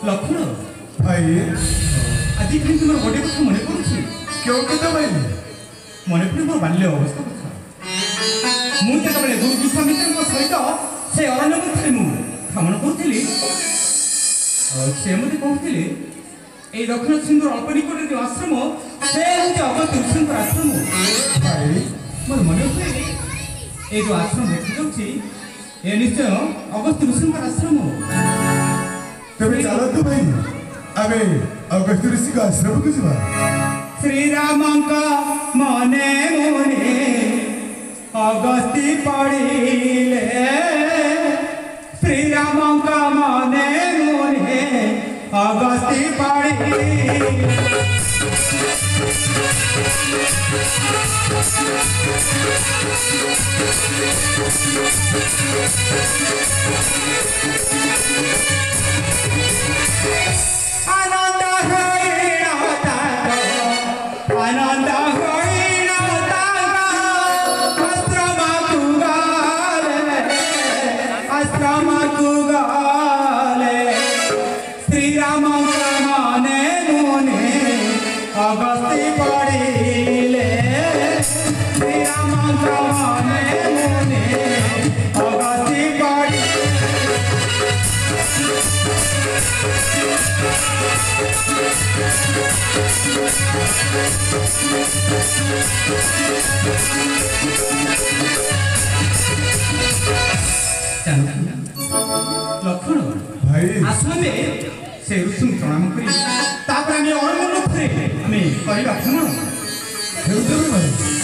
लक्ष्मण भाई आज कहीं तुम गोटे कथा मन पड़े क्यों कथा भाई मन पड़े मोर बाल्य अवस्था कथा मुझे दुर्विश्वामित्र सहित से अरण्य मध्य भ्रमण करी से मत कहते ये दक्षिण सिंधुर अल्प निकट जो आश्रम से हूँ अगस्त ऋषि आश्रम भाई मोर मन पड़े ये जो आश्रम देखा ये निश्चय अगस्त ऋषि आश्रम तबे चलतु भाई आमे अगस्त ऋषि का आश्रम को जीवा श्री राम का मने मने अगस्ती पड़िले श्री राम का मने मने अगस्ती पड़िले आनंद आश्रम कुगाले श्री राम माने मुने अगस्ती पड़िले श्री राम माने मुने अगस्ती पड़िले लक्ष्मण भाई आश्रमे से ऋषि प्रणाम करी तापर आमे अरण्य मध्य आमे करिबा भ्रमण हेउतबे भाई